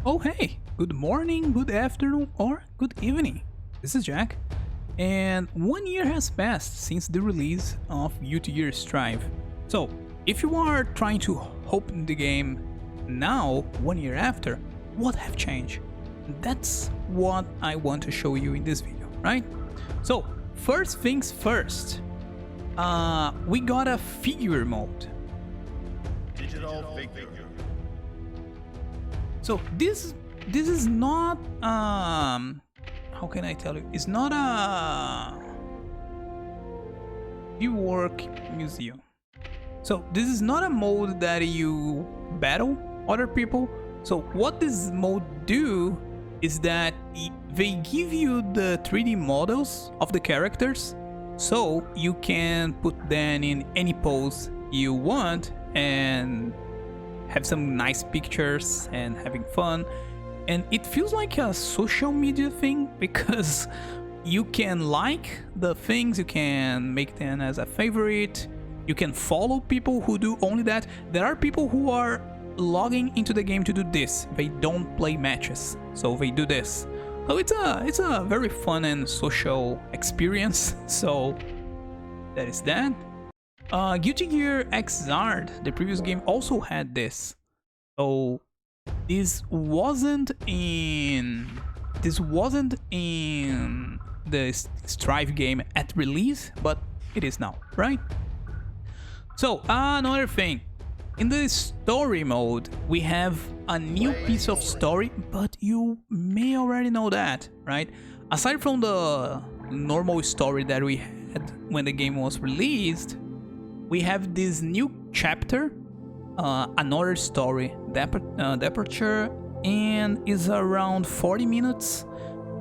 Oh hey, good morning, good afternoon, or good evening. This is Jack, and 1 year has passed since the release of Guilty Gear Strive. So, if you are trying to open the game now, 1 year after, what have changed? That's what I want to show you in this video, right? So, first things first, we got a figure mode. Digital figure. So this is not how can I tell you? It's not a work museum. So this is not a mode that you battle other people. So what this mode do is that they give you the 3D models of the characters, so you can put them in any pose you want and have some nice pictures and having fun. And it feels like a social media thing because you can like the things, you can make them as a favorite, you can follow people who do only that. There are people who are logging into the game to do this. They don't play matches, so they do this. So it's a very fun and social experience. So that is that. Guilty Gear Xrd, the previous game, also had this. So this wasn't in the Strive game at release, but it is now, right? So another thing, in the story mode, we have a new piece of story, but you may already know that, right? Aside from the normal story that we had when the game was released, we have this new chapter, another story, Departure, and is around 40 minutes.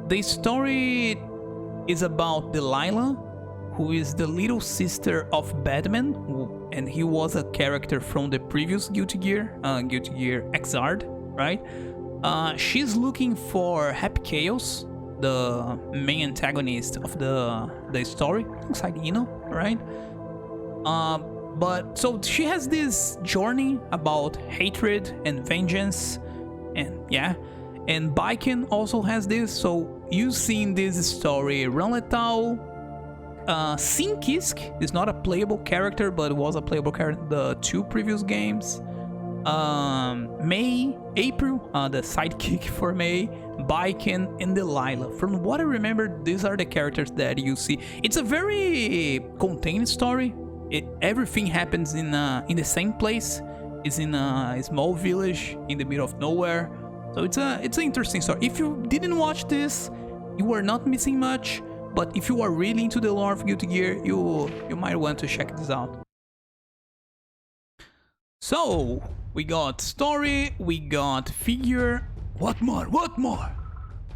The story is about Delilah, who is the little sister of Batman, and he was a character from the previous Guilty Gear Xrd, right? She's looking for Happy Chaos, the main antagonist of the story. Looks like right? But so she has this journey about hatred and vengeance, and yeah, and Baiken also has this. So you've seen this story. Ramlethal, Sinkisk is not a playable character, but was a playable character in the 2 previous games. May, April, the sidekick for May, Baiken, and Delilah. From what I remember, these are the characters that you see. It's a very contained story. Everything happens in the same place. It's in a small village in the middle of nowhere. So it's an interesting story. If you didn't watch this, you are not missing much. But if you are really into the lore of Guilty Gear, you might want to check this out. So we got story, we got figure. What more? What more?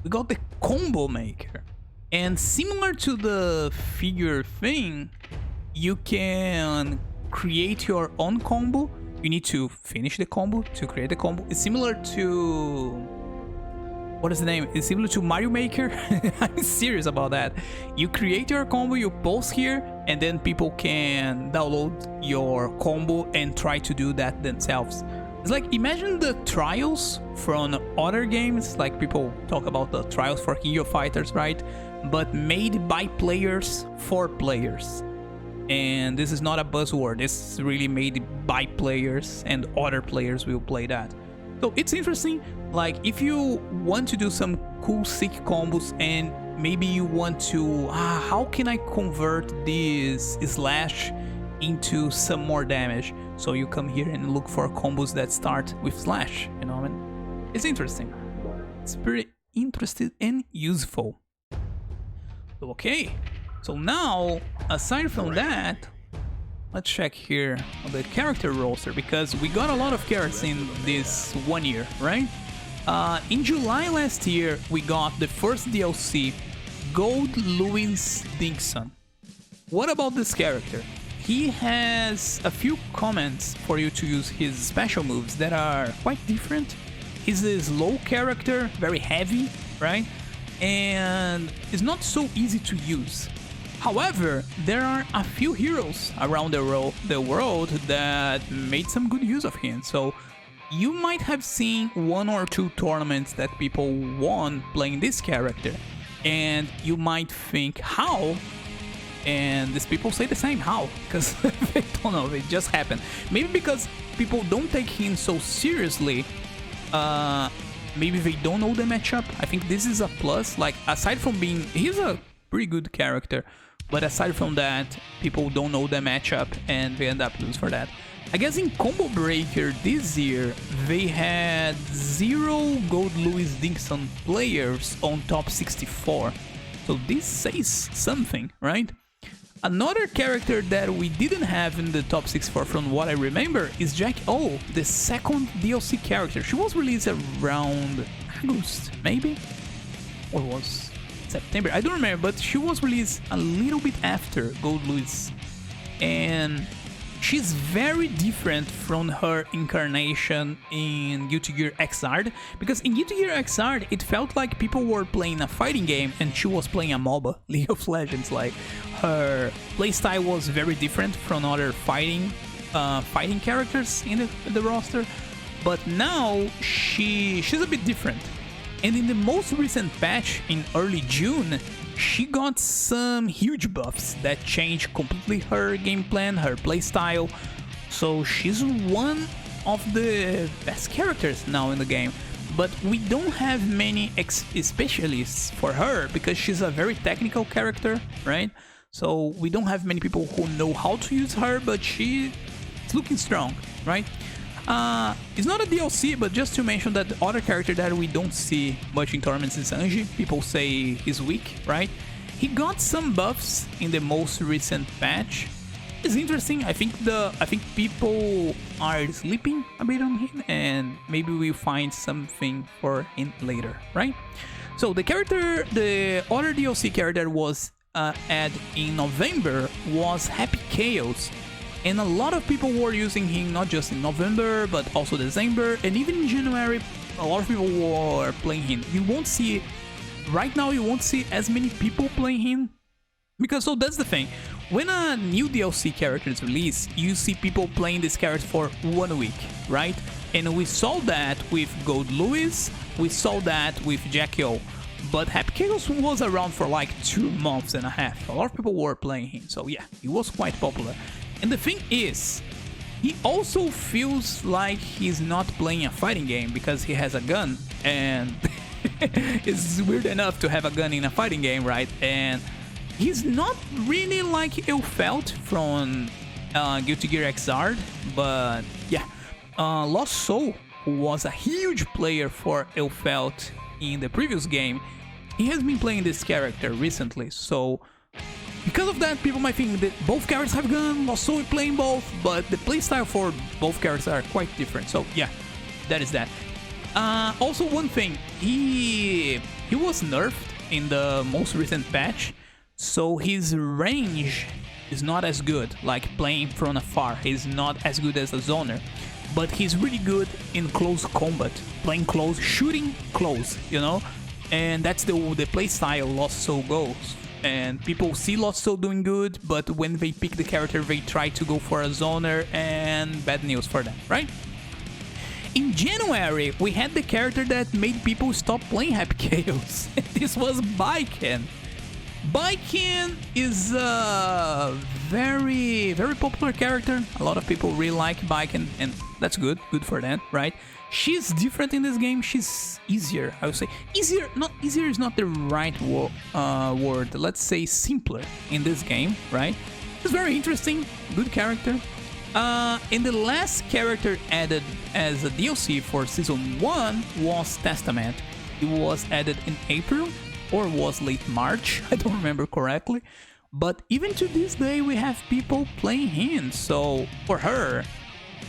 We got the combo maker, and similar to the figure thing, you can create your own combo. You need to finish the combo to create the combo. It's similar to... what is the name? It's similar to Mario Maker. I'm serious about that. You create your combo, you post here, and then people can download your combo and try to do that themselves. It's like, imagine the trials from other games, like people talk about the trials for King of Fighters, right? But made by players for players. And this is not a buzzword, it's really made by players, and other players will play that. So it's interesting, like if you want to do some cool sick combos and maybe you want to, how can I convert this slash into some more damage? So you come here and look for combos that start with slash, you know what I mean? It's interesting. It's pretty interesting and useful. Okay. So now, aside from that, let's check here on the character roster, because we got a lot of characters in this 1 year, right? In July last year, we got the first DLC, Goldlewis Dickinson. What about this character? He has a few comments for you to use his special moves that are quite different. He's a slow character, very heavy, right? And it's not so easy to use. However, there are a few heroes around the world that made some good use of him. So you might have seen 1 or 2 tournaments that people won playing this character, and you might think, how? And these people say the same, how? Because they don't know, it just happened. Maybe because people don't take him so seriously, maybe they don't know the matchup. I think this is a plus, like, aside from being, he's a pretty good character, but aside from that, people don't know the matchup and they end up losing for that. I guess in Combo Breaker this year, they had 0 Goldlewis Dickinson players on top 64. So this says something, right? Another character that we didn't have in the top 64 from what I remember is Oh, the second DLC character. She was released around August, maybe? Or was September? I don't remember, but she was released a little bit after Goldlewis. And she's very different from her incarnation in Guilty Gear Xrd, because in Guilty Gear Xrd it felt like people were playing a fighting game and she was playing a MOBA, League of Legends. Like, her playstyle was very different from other fighting characters in the roster, but now she's a bit different. And in the most recent patch in early June, she got some huge buffs that changed completely her game plan, her playstyle. So she's one of the best characters now in the game. But we don't have many specialists for her because she's a very technical character, right? So we don't have many people who know how to use her, but she's looking strong, right? It's not a DLC, but just to mention that the other character that we don't see much in tournaments is Anji. People say he's weak, right? He got some buffs in the most recent patch. It's interesting. I think people are sleeping a bit on him, and maybe we'll find something for him later, right? So the other DLC character was added in November was Happy Chaos. And a lot of people were using him not just in November, but also December, and even in January, a lot of people were playing him. Right now you won't see as many people playing him, because so that's the thing. When a new DLC character is released, you see people playing this character for 1 week, right? And we saw that with Goldlewis, we saw that with Jackie-O, but Happy Chaos was around for like 2 months and a half. A lot of people were playing him, so yeah, he was quite popular. And the thing is, he also feels like he's not playing a fighting game because he has a gun, and it's weird enough to have a gun in a fighting game, right? And he's not really like Elfelt from Guilty Gear Xrd, but yeah, Lost Soul, who was a huge player for Elfelt in the previous game, he has been playing this character recently, so because of that, people might think that both characters have gun, Lost Soul playing both, but the playstyle for both characters are quite different. So yeah, that is that. Also, one thing, he was nerfed in the most recent patch, so his range is not as good, like playing from afar. He's not as good as a zoner, but he's really good in close combat, playing close, shooting close, you know? And that's the playstyle Lost Soul goes. And people see Lost Soul doing good, but when they pick the character, they try to go for a zoner, and bad news for them, right? In January, we had the character that made people stop playing Happy Chaos. This was Baiken. Baiken is a very, very popular character. A lot of people really like Baiken, and that's good for them, right? She's different in this game. She's easier, I would say. Easier is not the right word. Let's say simpler in this game, right? She's very interesting, good character. And the last character added as a DLC for Season 1 was Testament. It was added in April, or was late March, I don't remember correctly. But even to this day, we have people playing him, so for her.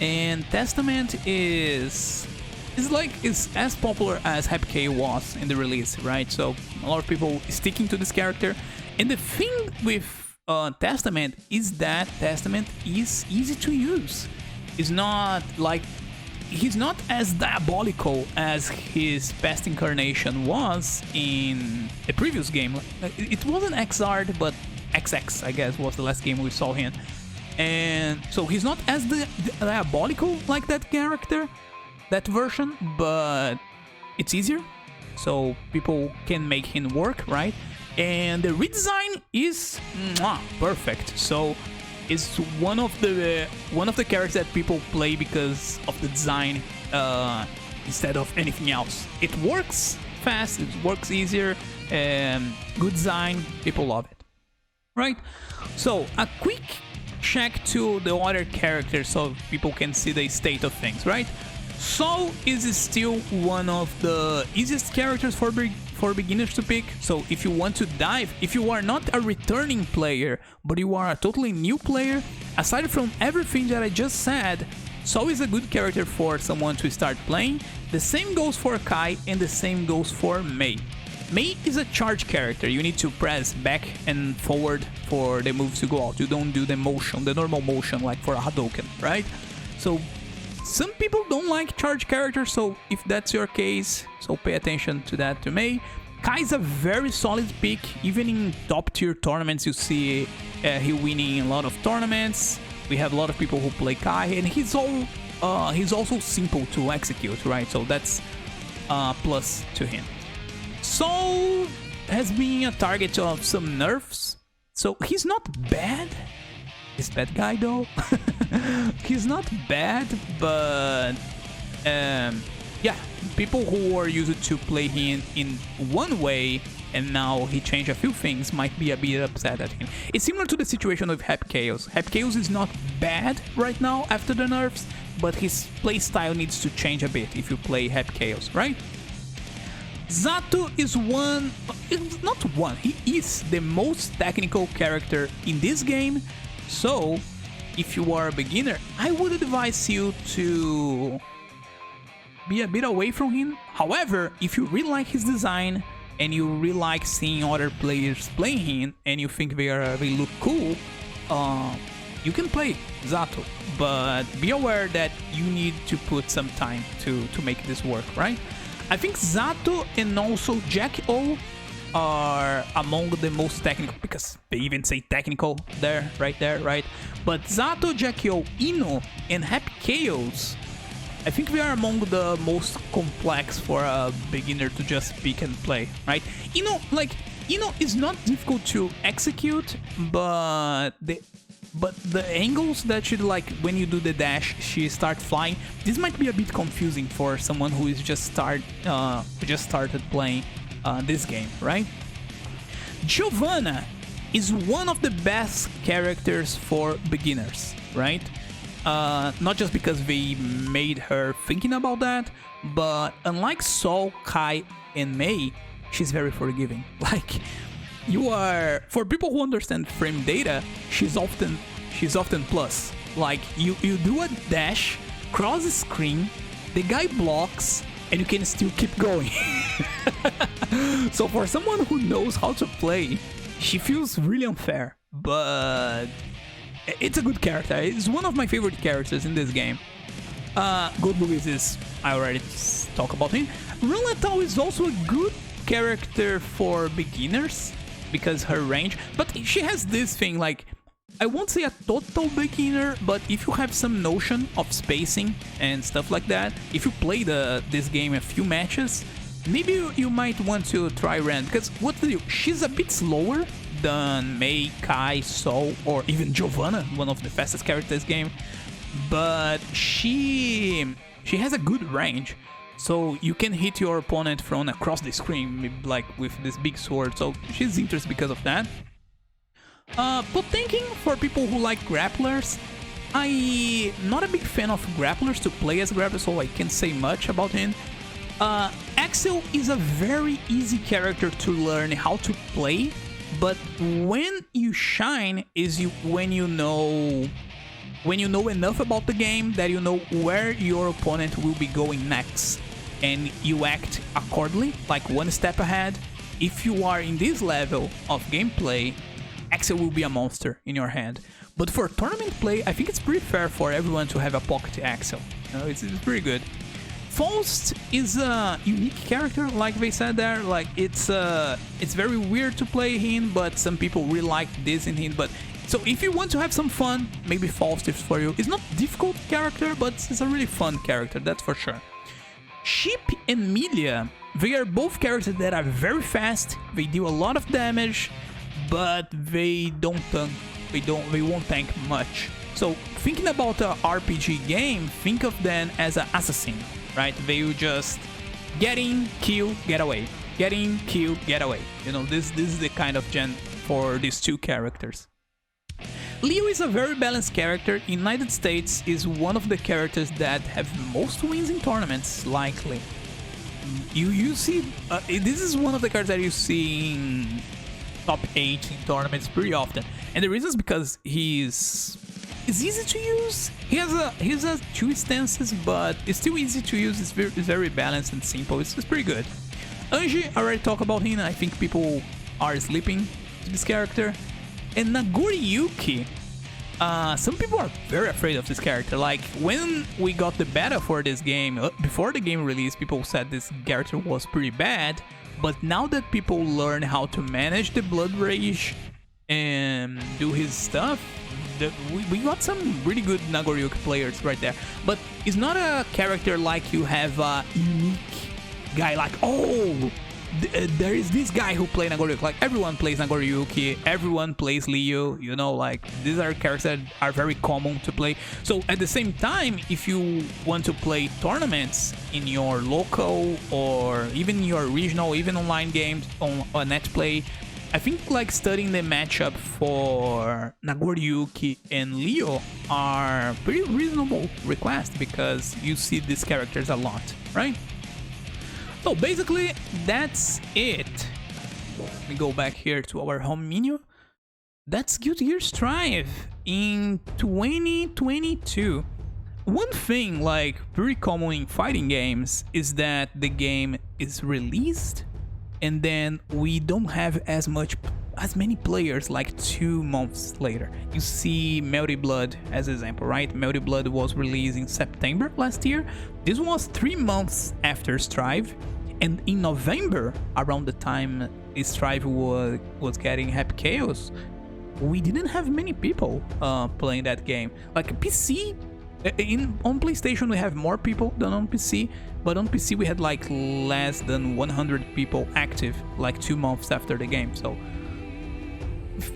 And Testament is as popular as Happy K was in the release, right? So a lot of people sticking to this character. And the thing with Testament is that Testament is easy to use. It's not like, he's not as diabolical as his past incarnation was in the previous game. It wasn't Xrd, but XX, I guess, was the last game we saw him. And so he's not as diabolical like that character. that version, but it's easier, so people can make him work, right? And the redesign is perfect. So it's one of the characters that people play because of the design instead of anything else. It works fast, it works easier, good design, people love it, right? So a quick check to the other characters so people can see the state of things, right? Saul is still one of the easiest characters for beginners to pick. So if you want to dive, if you are not a returning player but you are a totally new player, aside from everything that I just said, Saul is a good character for someone to start playing. The same goes for Kai and the same goes for Mei. Mei is a charge character. You need to press back and forward for the moves to go out. You don't do the motion, the normal motion like for a Hadouken, right? So some people don't like charge characters, so if that's your case, so pay attention to that to Mei. Kai is a very solid pick. Even in top tier tournaments, you see he winning a lot of tournaments. We have a lot of people who play Kai, and he's also simple to execute, right? So that's a plus to him. Saul has been a target of some nerfs, so he's not bad. This bad guy though, he's not bad, but yeah, people who are used to play him in one way and now he changed a few things might be a bit upset at him. It's similar to the situation with Happy Chaos. Happy Chaos is not bad right now after the nerfs, but his playstyle needs to change a bit if you play Happy Chaos, right? Zato is he is the most technical character in this game, so if you are a beginner, I would advise you to be a bit away from him. However, if you really like his design and you really like seeing other players playing him and you think they look cool, you can play Zato, but be aware that you need to put some time to make this work, right? I think Zato and also Jack-O are among the most technical, because they even say technical there, right? But Zato, Jack-O, Ino, and Happy Chaos, I think we are among the most complex for a beginner to just pick and play, right? Ino is not difficult to execute, but the angles that she, like when you do the dash, she starts flying. This might be a bit confusing for someone who is just started playing this game, right? Giovanna is one of the best characters for beginners, right? Not just because they made her thinking about that, but unlike Saul, Kai, and Mei, she's very forgiving. Like, for people who understand frame data, she's often plus. Like, you do a dash, cross the screen, the guy blocks, and you can still keep going. So for someone who knows how to play, she feels really unfair, but it's a good character. It's one of my favorite characters in this game. Goldlewis is, I already talked about him. Ramlethal is also a good character for beginners because her range, but she has this thing, like, I won't say a total beginner, but if you have some notion of spacing and stuff like that, if you play this game a few matches, maybe you might want to try Ren, because what to do? She's a bit slower than Mei, Kai, Saul, or even Giovanna, one of the fastest characters in this game, but she has a good range, so you can hit your opponent from across the screen, like with this big sword, so she's interesting because of that. Potemkin, for people who like grapplers, I'm not a big fan of grapplers to play as grapplers, so I can't say much about him. Axel is a very easy character to learn how to play, but when you shine is when you know enough about the game that you know where your opponent will be going next, and you act accordingly, like one step ahead. If you are in this level of gameplay, Axel will be a monster in your hand. But for tournament play, I think it's pretty fair for everyone to have a pocket Axel. You know, it's pretty good. Faust is a unique character, like they said there. Like, it's very weird to play him, but some people really like this in him. But So if you want to have some fun, maybe Faust is for you. It's not a difficult character, but it's a really fun character, that's for sure. Chipp and Millia, they are both characters that are very fast, they deal a lot of damage, but they don't tank, they won't tank much. So thinking about an RPG game, think of them as an assassin, right? They will just get in, kill, get away. Get in, kill, get away. You know, this is the kind of gen for these two characters. Leo is a very balanced character. In United States is one of the characters that have most wins in tournaments, likely. You see, this is one of the cards that you see in top 8 in tournaments pretty often. And the reason is because he's easy to use. He has two stances, but it's still easy to use. It's very balanced and simple. It's pretty good. Anji, I already talked about him. I think people are sleeping to this character. And Nagoriyuki, some people are very afraid of this character. Like, when we got the beta for this game, before the game release, people said this character was pretty bad. But now that people learn how to manage the Blood Rage and do his stuff, we got some really good Nagoriyuki players right there. But it's not a character like you have a unique guy like, oh, there is this guy who plays Nagoriyuki. Like, everyone plays Nagoriyuki, everyone plays Leo, you know, like, these are characters that are very common to play. So at the same time, if you want to play tournaments in your local or even your regional, even online games on net play, I think like studying the matchup for Nagoriyuki and Leo are pretty reasonable request because you see these characters a lot, right? So basically, that's it. Let me go back here to our home menu. That's Guilty Gear Strive in 2022. One thing, like, pretty common in fighting games is that the game is released and then we don't have as many players like 2 months later. You see Melty Blood as an example, right? Melty Blood was released in September last year. This was 3 months after Strive. And in November, around the time Strive was getting Happy Chaos, we didn't have many people playing that game. Like PC, on PlayStation we have more people than on PC, but on PC we had like less than 100 people active like 2 months after the game. So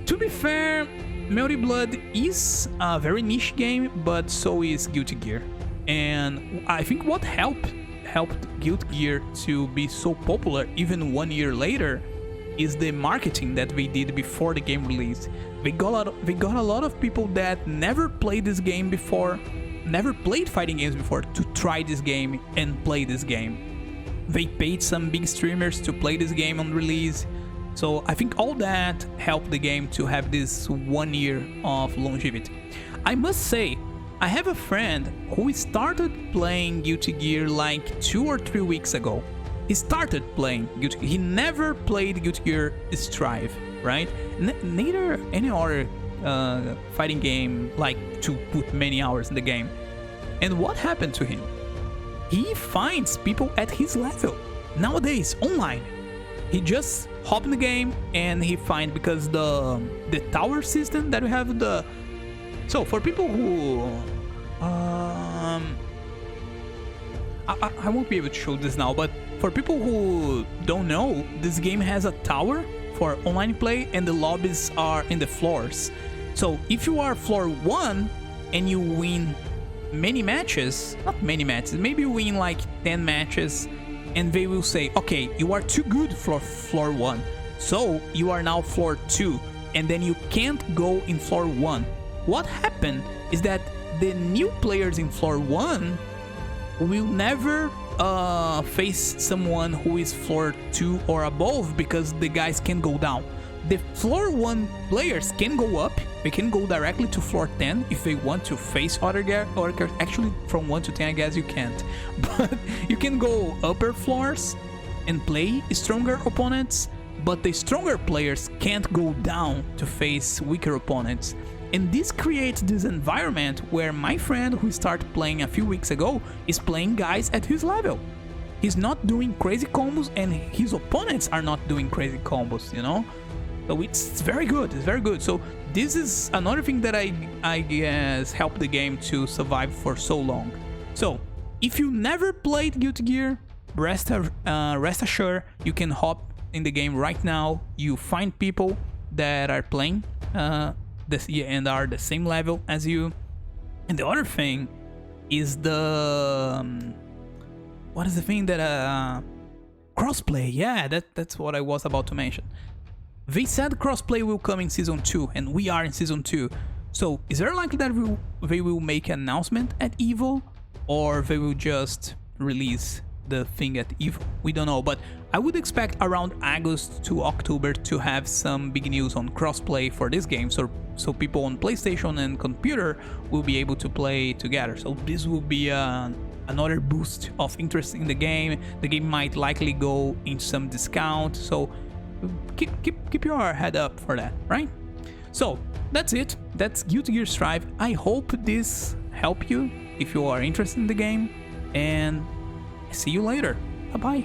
to be fair, Melty Blood is a very niche game, but so is Guilty Gear. And I think what helped Guilty Gear to be so popular even 1 year later is the marketing that they did before the game released. They got a lot of people that never played this game before, never played fighting games before, to try this game and play this game. They paid some big streamers to play this game on release. So I think all that helped the game to have this 1 year of longevity. I must say, I have a friend who started playing Guilty Gear like 2 or 3 weeks ago. He started playing Guilty Gear. He never played Guilty Gear Strive, right? Neither any other fighting game like to put many hours in the game. And what happened to him? He finds people at his level. Nowadays, online. He just hop in the game and he find, because the tower system that we have, so for people who I won't be able to show this now, but for people who don't know, this game has a tower for online play and the lobbies are in the floors. So if you are floor 1 and you win many matches, not many matches, maybe you win like 10 matches, and they will say, okay, you are too good for floor 1, so you are now floor 2, and then you can't go in floor 1. What happened is that the new players in floor 1 will never face someone who is floor 2 or above, because the guys can go down. The floor 1 players can go up, they can go directly to floor 10 if they want to face other guys. Actually, from 1 to 10 I guess you can't. But you can go upper floors and play stronger opponents, but the stronger players can't go down to face weaker opponents. And this creates this environment where my friend who started playing a few weeks ago is playing guys at his level. He's not doing crazy combos and his opponents are not doing crazy combos, you know? So it's very good. It's very good. So this is another thing that I guess helped the game to survive for so long. So if you never played Guilty Gear, rest assured you can hop in the game right now. You find people that are playing and are the same level as you. And the other thing is what is the thing that crossplay? Yeah, that's what I was about to mention. They said crossplay will come in Season 2, and we are in Season 2. So is there likely that they will make an announcement at EVO, or they will just release the thing at EVO? We don't know, but I would expect around August to October to have some big news on crossplay for this game, so people on PlayStation and computer will be able to play together. So this will be another boost of interest in the game. The game might likely go into some discount, so keep your head up for that, right? So that's it. That's Guilty Gear Strive. I hope this helped you if you are interested in the game, and see you later. Bye bye.